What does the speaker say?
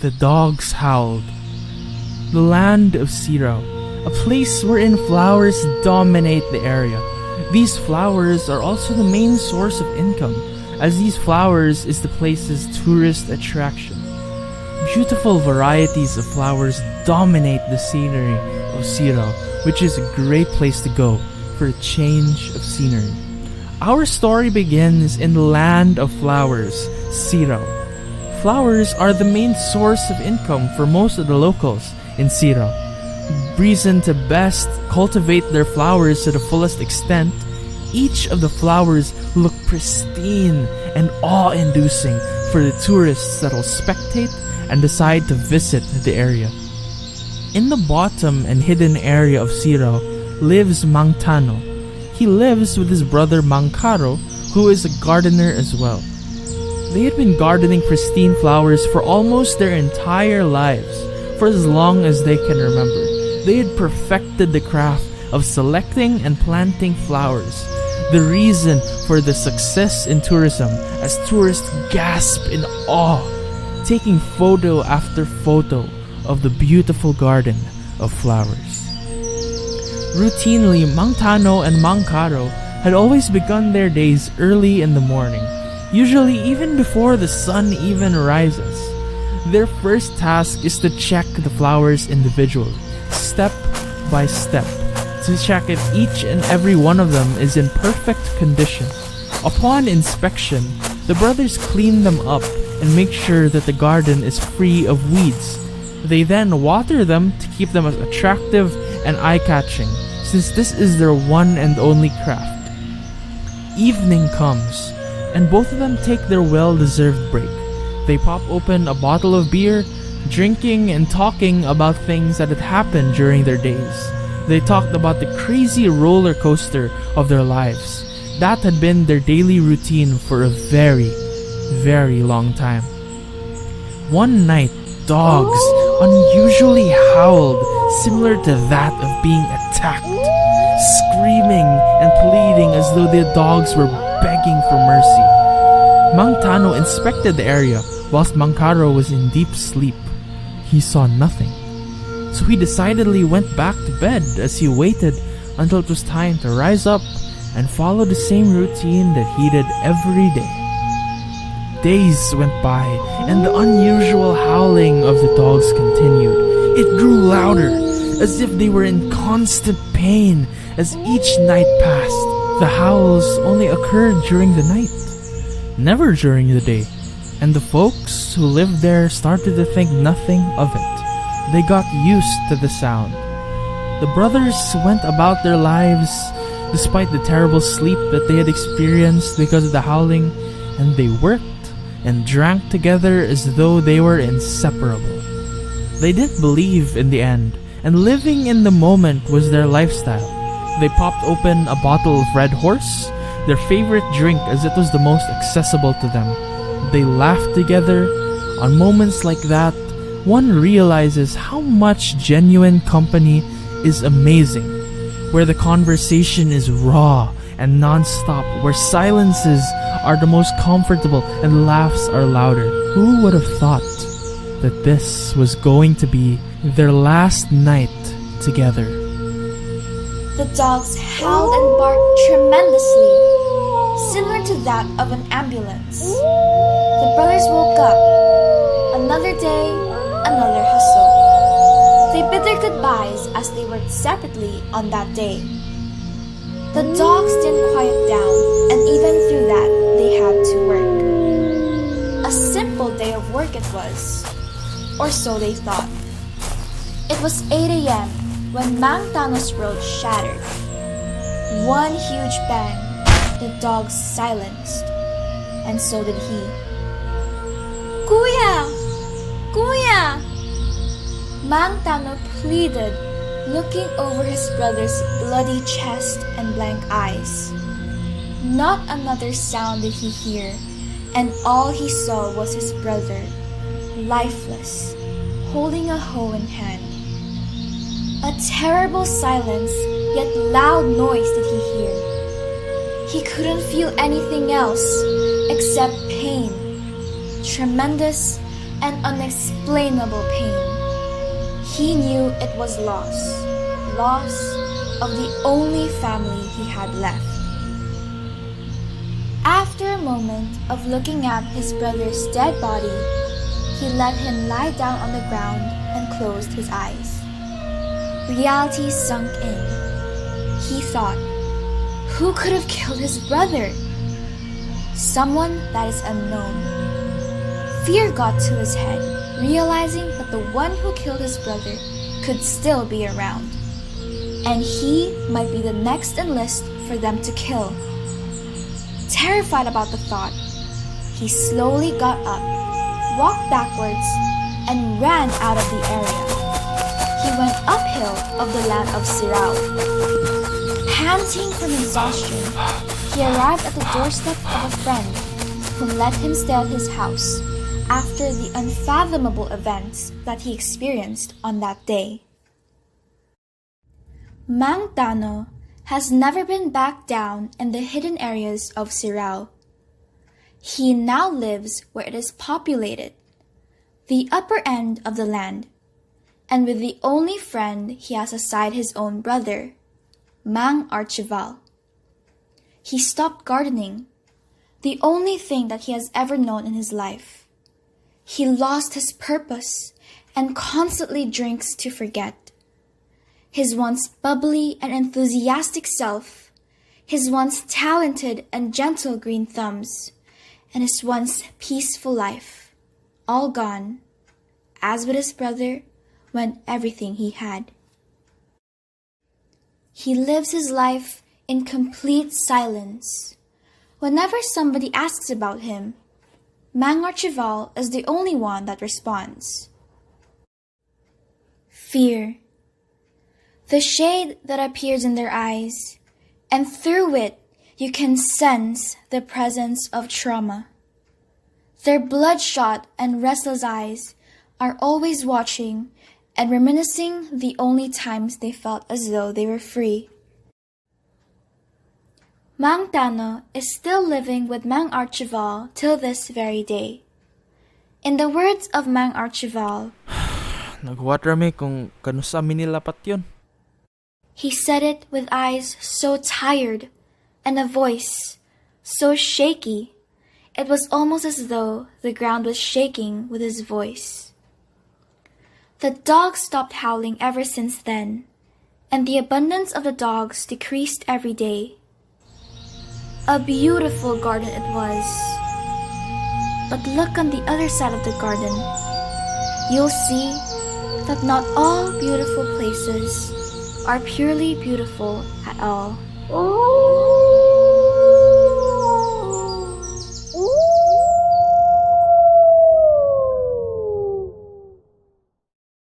The Dogs Howled. The land of Zero, a place wherein flowers dominate the area. These flowers are also the main source of income, as these flowers is the place's tourist attraction. Beautiful varieties of flowers dominate the scenery of Zero, which is a great place to go for a change of scenery. Our story begins in the land of flowers, Zero. Flowers are the main source of income for most of the locals in Zero. Reason to best cultivate their flowers to the fullest extent, each of the flowers look pristine and awe-inducing for the tourists that will spectate and decide to visit the area. In the bottom and hidden area of Zero lives Mangtano. He lives with his brother Mangkaro, who is a gardener as well. They had been gardening pristine flowers for almost their entire lives, for as long as they can remember. They had perfected the craft of selecting and planting flowers, the reason for the success in tourism, as tourists gasp in awe, taking photo after photo of the beautiful garden of flowers. Routinely, Mangtano and Mangkaro had always begun their days early in the morning, usually even before the sun even rises. Their first task is to check the flowers individually, step by step, to check if each and every one of them is in perfect condition. Upon inspection, the brothers clean them up and make sure that the garden is free of weeds. They then water them to keep them as attractive and eye-catching, since this is their one and only craft. Evening comes, and both of them take their well-deserved break. They pop open a bottle of beer, drinking and talking about things that had happened during their days. They talked about the crazy roller coaster of their lives. That had been their daily routine for a very, very long time. One night, dogs unusually howled, similar to that of being attacked, screaming and pleading as though the dogs were begging for mercy. Mangtano inspected the area whilst Mangkaro was in deep sleep. He saw nothing, so he decidedly went back to bed as he waited until it was time to rise up and follow the same routine that he did every day. Days went by, and the unusual howling of the dogs continued. It grew louder, as if they were in constant pain as each night passed. The howls only occurred during the night, never during the day, and the folks who lived there started to think nothing of it. They got used to the sound. The brothers went about their lives despite the terrible sleep that they had experienced because of the howling, and they worked and drank together as though they were inseparable. They didn't believe in the end, and living in the moment was their lifestyle. They popped open a bottle of Red Horse, their favorite drink, as it was the most accessible to them. They laughed together. On moments like that, one realizes how much genuine company is amazing, where the conversation is raw and non-stop, where silences are the most comfortable and laughs are louder. Who would have thought that this was going to be their last night together? The dogs howled and barked tremendously, similar to that of an ambulance. The brothers woke up. Another day, another hustle. They bid their goodbyes as they worked separately on that day. The dogs didn't quiet down, and even through that, they had to work. A simple day of work it was, or so they thought. It was 8 a.m. when Mangtano's road shattered. One huge bang, the dogs silenced, and so did he. Kuya! Kuya! Mangtano pleaded, looking over his brother's bloody chest and blank eyes. Not another sound did he hear, and all he saw was his brother, lifeless, holding a hoe in hand. A terrible silence, yet loud noise did he hear. He couldn't feel anything else except pain, tremendous, and unexplainable pain. He knew it was loss of the only family he had left. After a moment of looking at his brother's dead body, he let him lie down on the ground and closed his eyes. Reality sunk in. He thought, who could have killed his brother? Someone that is unknown. Fear got to his head, realizing that the one who killed his brother could still be around, and he might be the next in list for them to kill. Terrified about the thought, he slowly got up, walked backwards, and ran out of the area. He went uphill of the land of Sirao. Panting from exhaustion, he arrived at the doorstep of a friend who let him stay at his house after the unfathomable events that he experienced on that day. Mang Tano has never been back down in the hidden areas of Sirao. He now lives where it is populated, the upper end of the land, and with the only friend he has aside his own brother, Mang Archival. He stopped gardening, the only thing that he has ever known in his life. He lost his purpose and constantly drinks to forget. His once bubbly and enthusiastic self, his once talented and gentle green thumbs, and his once peaceful life, all gone, as with his brother, went everything he had. He lives his life in complete silence. Whenever somebody asks about him, Mang Archival is the only one that responds. Fear. The shade that appears in their eyes, and through it you can sense the presence of trauma. Their bloodshot and restless eyes are always watching and reminiscing the only times they felt as though they were free. Mang Tano is still living with Mang Archival till this very day. In the words of Mang Archival, Nagwat rami kung kanusa mi nilapat yun. he said it with eyes so tired and a voice so shaky, it was almost as though the ground was shaking with his voice. The dogs stopped howling ever since then, and the abundance of the dogs decreased every day. A beautiful garden it was. But look on the other side of the garden. You'll see that not all beautiful places are purely beautiful at all.